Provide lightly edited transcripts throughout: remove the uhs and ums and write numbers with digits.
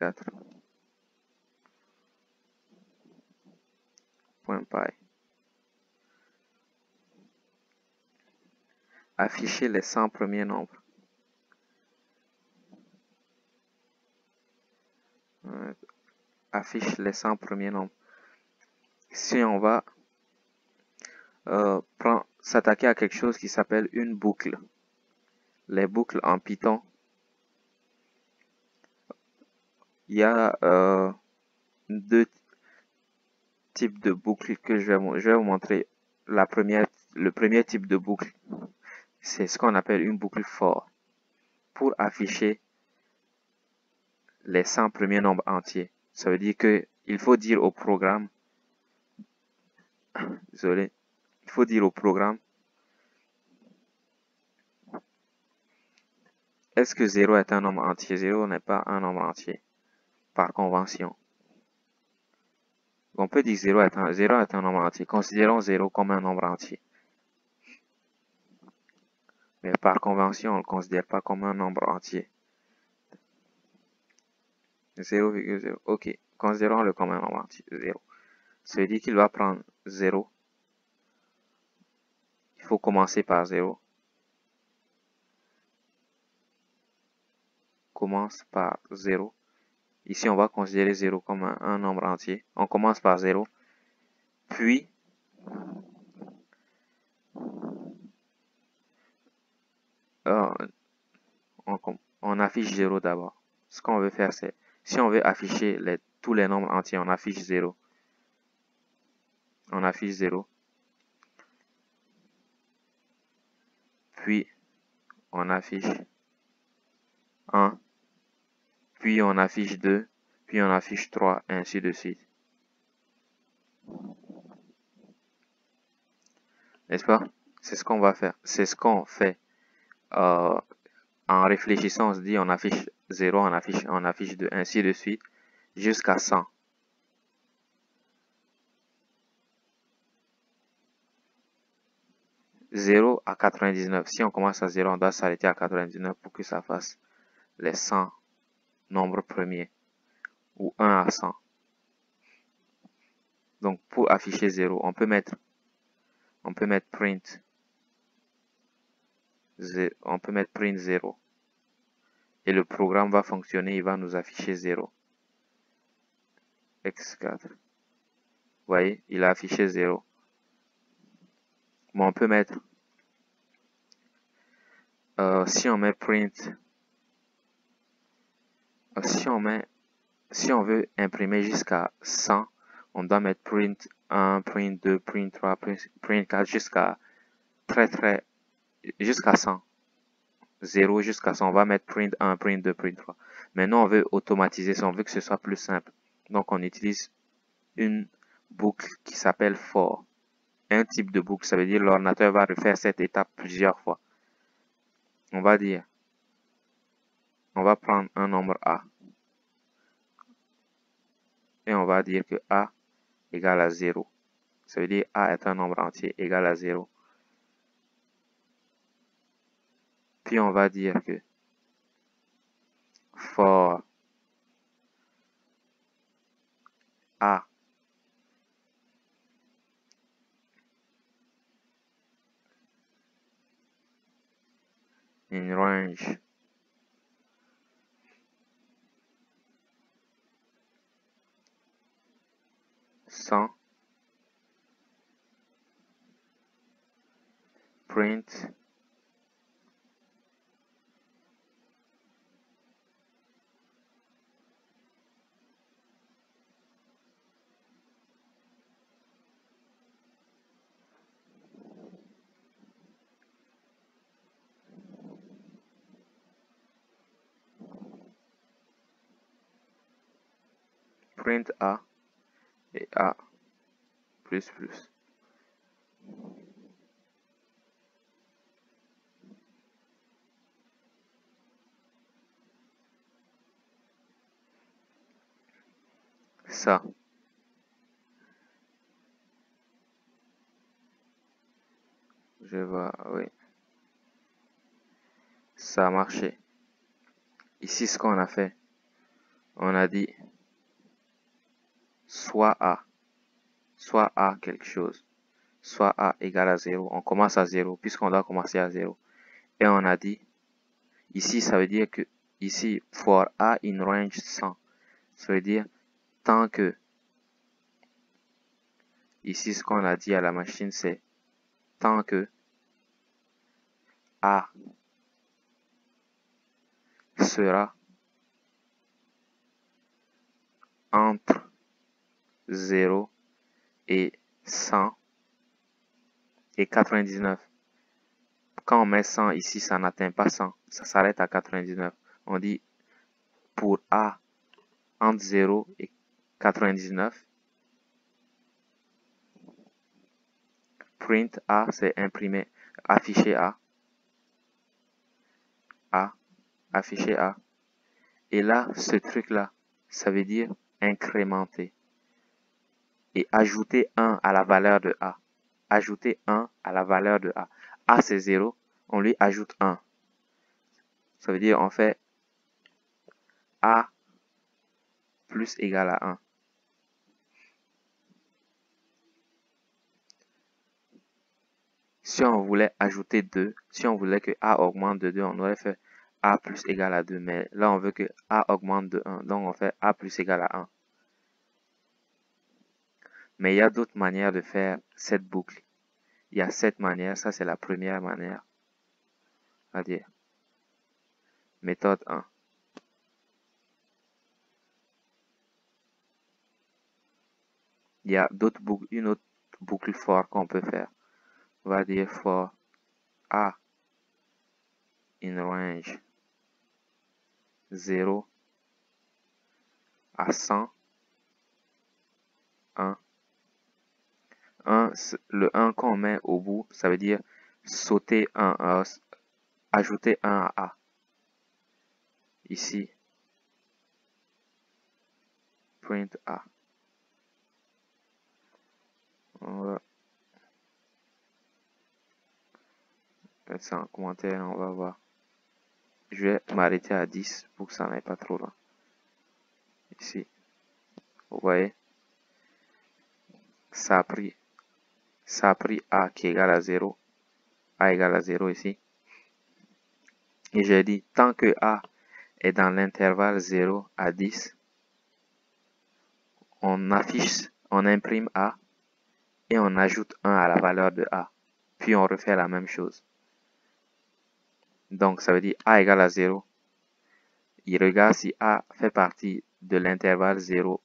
4.py. Afficher les 100 premiers nombres. Affiche les 100 premiers nombres. Si on va s'attaquer à quelque chose qui s'appelle une boucle. Les boucles en Python, il y a deux types de boucles que je vais vous montrer. Le premier type de boucle, c'est ce qu'on appelle une boucle for, pour afficher les 100 premiers nombres entiers. Ça veut dire que il faut dire au programme, désolé, il faut dire au programme, est-ce que 0 est un nombre entier? 0 n'est pas un nombre entier, par convention. On peut dire 0 est un nombre entier. Considérons 0 comme un nombre entier. Mais par convention, on ne le considère pas comme un nombre entier. 0,0. Ok, considérons-le comme un nombre entier. 0. Ça veut dire qu'il va prendre 0. Il faut commencer par 0. Commence par 0. Ici, on va considérer 0 comme un nombre entier. On commence par 0. Puis, on affiche 0 d'abord. Ce qu'on veut faire, c'est, si on veut afficher tous les nombres entiers, on affiche 0. On affiche 0. Puis, on affiche 1. Puis, on affiche 2. Puis, on affiche 3, et ainsi de suite. N'est-ce pas? C'est ce qu'on va faire. C'est ce qu'on fait. En réfléchissant, on se dit, on affiche 0, on affiche 2, ainsi de suite, jusqu'à 100. Zéro à 99. Si on commence à 0, on doit s'arrêter à 99 pour que ça fasse les 100 nombres premiers. Ou 1 à 100. Donc, pour afficher 0, on peut mettre print. On peut mettre print 0. Et le programme va fonctionner, il va nous afficher 0. X4. Vous voyez, il a affiché 0. Mais on peut mettre, si on met print, si on veut imprimer jusqu'à 100, on doit mettre print 1, print 2, print 3, print 4 jusqu'à 100. 0 jusqu'à 100. On va mettre print 1, print 2, print 3. Maintenant, on veut automatiser ça. On veut que ce soit plus simple. Donc, on utilise une boucle qui s'appelle for. Un type de boucle, ça veut dire l'ordinateur va refaire cette étape plusieurs fois. On va dire, on va prendre un nombre A. Et on va dire que A égale à 0. Ça veut dire A est un nombre entier égal à 0. Puis on va dire que for A in range sans print A et A plus plus. Ça. Je vois, oui. Ça a marché. Ici, ce qu'on a fait, On a dit soit A quelque chose, soit A égale à 0. On commence à 0 puisqu'on doit commencer à 0. Et on a dit, ici ça veut dire que, ici, for A in range 100, ça veut dire tant que, ici ce qu'on a dit à la machine c'est tant que A sera entre 0 et 100 et 99. Quand on met 100 ici, ça n'atteint pas 100, ça s'arrête à 99. On dit pour A entre 0 et 99, print A, c'est imprimer, afficher afficher A. Et là, ce truc-là, ça veut dire incrémenter et ajouter 1 à la valeur de A. Ajouter 1 à la valeur de A. A c'est 0, on lui ajoute 1. Ça veut dire on fait A plus égal à 1. Si on voulait ajouter 2, si on voulait que A augmente de 2, on aurait fait A plus égal à 2. Mais là, on veut que A augmente de 1. Donc, on fait A plus égal à 1. Mais il y a d'autres manières de faire cette boucle. Il y a 7 manières. Ça, c'est la première manière. C'est-à-dire, méthode 1. Il y a d'autres boucles, une autre boucle for qu'on peut faire. On va dire for A in range 0 à 100, 1. Le 1 qu'on met au bout, ça veut dire sauter 1, ajouter 1 à A. Ici, print A. On va mettre ça en commentaire, on va voir. Je vais m'arrêter à 10 pour que ça n'aille pas trop loin. Ici, vous voyez, ça a pris A qui est égal à 0. A égale à 0 ici. Et j'ai dit, tant que A est dans l'intervalle 0 à 10, on imprime A et on ajoute 1 à la valeur de A. Puis on refait la même chose. Donc ça veut dire A égale à 0. Il regarde si A fait partie de l'intervalle 0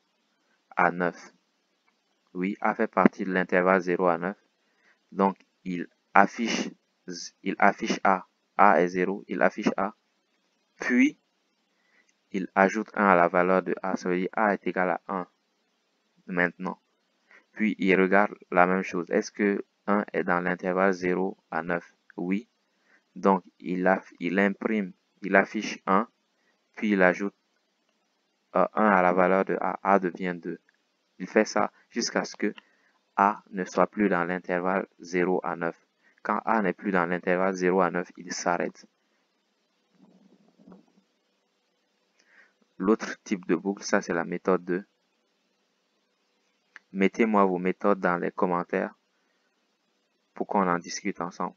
à 9. Oui, A fait partie de l'intervalle 0 à 9. Donc il affiche A. A est 0, il affiche A. Puis il ajoute 1 à la valeur de A. Ça veut dire A est égal à 1 maintenant. Puis il regarde la même chose. Est-ce que 1 est dans l'intervalle 0 à 9? Oui. Donc il affiche 1, puis il ajoute 1 à la valeur de A. A devient 2. Il fait ça jusqu'à ce que A ne soit plus dans l'intervalle 0 à 9. Quand A n'est plus dans l'intervalle 0 à 9, il s'arrête. L'autre type de boucle, ça c'est la méthode 2. Mettez-moi vos méthodes dans les commentaires pour qu'on en discute ensemble.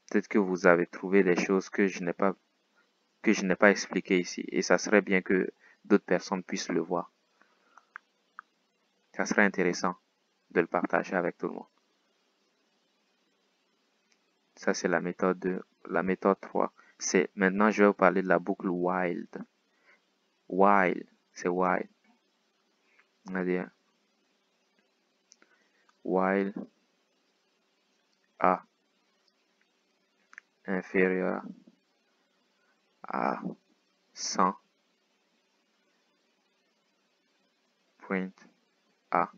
Peut-être que vous avez trouvé des choses que je n'ai pas expliquées ici. Et ça serait bien que d'autres personnes puissent le voir. Ça serait intéressant de le partager avec tout le monde. Ça, c'est la méthode 2. La méthode 3, maintenant, je vais vous parler de la boucle while. While, c'est while. On va dire while A inférieur à 100, print A.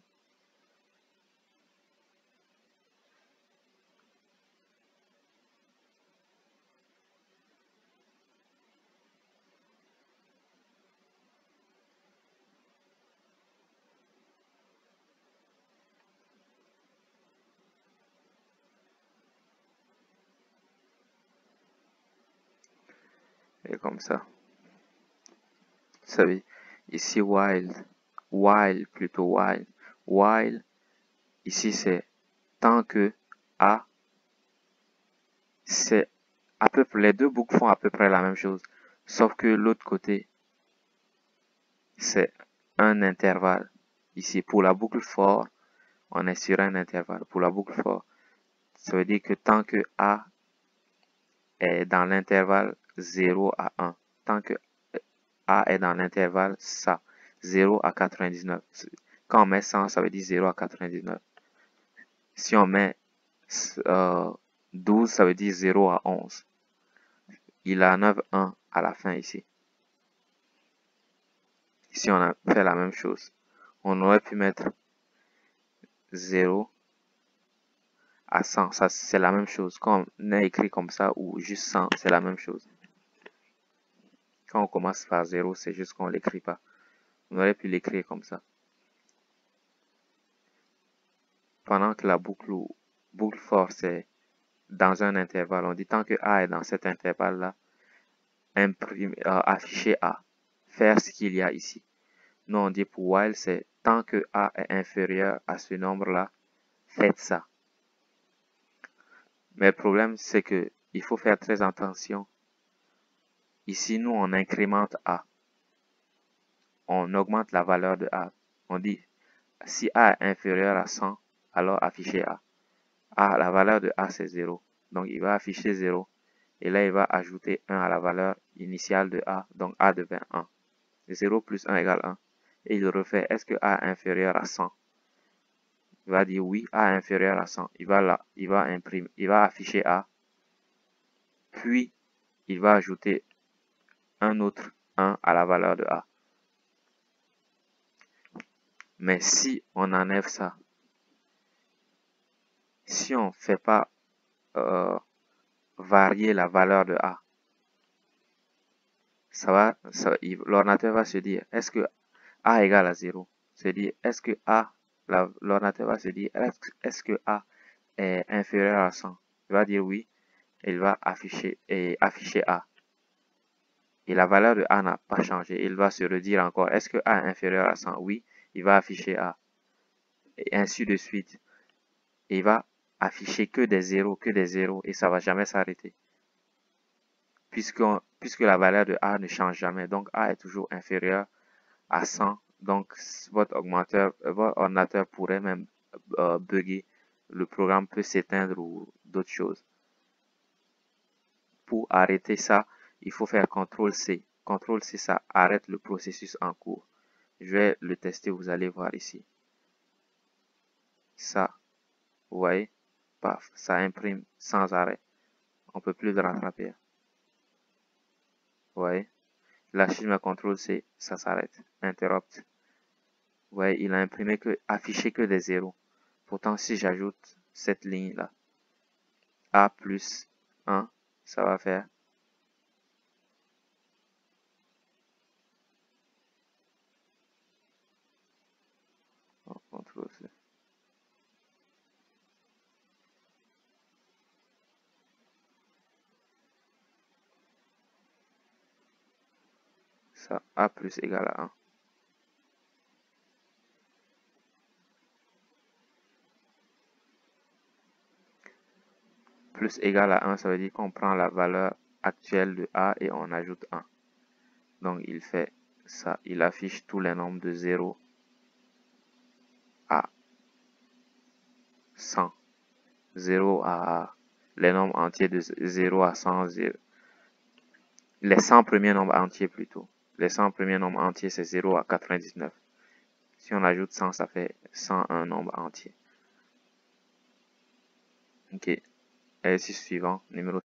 Et comme ça. Ça veut dire ici while plutôt while ici c'est tant que A, c'est à peu près, les deux boucles font à peu près la même chose, sauf que l'autre côté c'est un intervalle. Ici pour la boucle for, on est sur un intervalle. Pour la boucle for, ça veut dire que tant que A est dans l'intervalle 0 à 1, tant que A est dans l'intervalle ça, 0 à 99. Quand on met 100, ça veut dire 0 à 99. Si on met 12, ça veut dire 0 à 11. Il a 9, 1 à la fin ici. Ici, on a fait la même chose. On aurait pu mettre 0 à 100. Ça, c'est la même chose. Quand on a écrit comme ça ou juste 100, c'est la même chose. Quand on commence par 0, c'est juste qu'on ne l'écrit pas. On aurait pu l'écrire comme ça. Pendant que la boucle for, c'est dans un intervalle. On dit tant que A est dans cet intervalle-là, afficher A. Faire ce qu'il y a ici. Nous, on dit pour while, c'est tant que A est inférieur à ce nombre-là, faites ça. Mais le problème, c'est que il faut faire très attention. Ici, nous, on incrémente A. On augmente la valeur de A. On dit, si A est inférieur à 100, alors affichez A. La valeur de A, c'est 0. Donc, il va afficher 0. Et là, il va ajouter 1 à la valeur initiale de A. Donc, A devient 1. 0 plus 1 égale 1. Et il refait, est-ce que A est inférieur à 100? Il va dire oui, A est inférieur à 100. Il va afficher A. Puis, il va ajouter un autre 1 à la valeur de A. Mais si on enlève ça, si on ne fait pas varier la valeur de A, l'ordinateur va se dire, est-ce que A égale à 0? C'est-à-dire, est-ce que l'ordinateur va se dire, est-ce que A est inférieur à 100? Il va dire oui, et il va afficher A. Et la valeur de A n'a pas changé. Il va se redire encore, est-ce que A est inférieur à 100? Oui, il va afficher A. Et ainsi de suite. Et il va afficher que des zéros, et ça va jamais s'arrêter. Puisque la valeur de A ne change jamais. Donc A est toujours inférieur à 100. Donc votre ordinateur pourrait même bugger. Le programme peut s'éteindre ou d'autres choses. Pour arrêter ça, il faut faire CTRL-C. CTRL-C, ça arrête le processus en cours. Je vais le tester, vous allez voir ici. Ça, vous voyez, paf, ça imprime sans arrêt. On ne peut plus le rattraper. Vous voyez, là, si je mets CTRL-C, ça s'arrête. Interrupt. Vous voyez, il a affiché que des zéros. Pourtant, si j'ajoute cette ligne-là, A plus 1, ça va faire CTRL-C. Ça, A plus égale à 1. Plus égale à 1, ça veut dire qu'on prend la valeur actuelle de A et on ajoute 1. Donc, il fait ça. Il affiche tous les nombres de 0 à 100. 0 à les nombres entiers de 0 à 100. Les 100 premiers nombres entiers plutôt. Les 100 premiers nombres entiers, c'est 0 à 99. Si on ajoute 100, ça fait 101 nombres entiers. Ok. Exercice suivant, numéro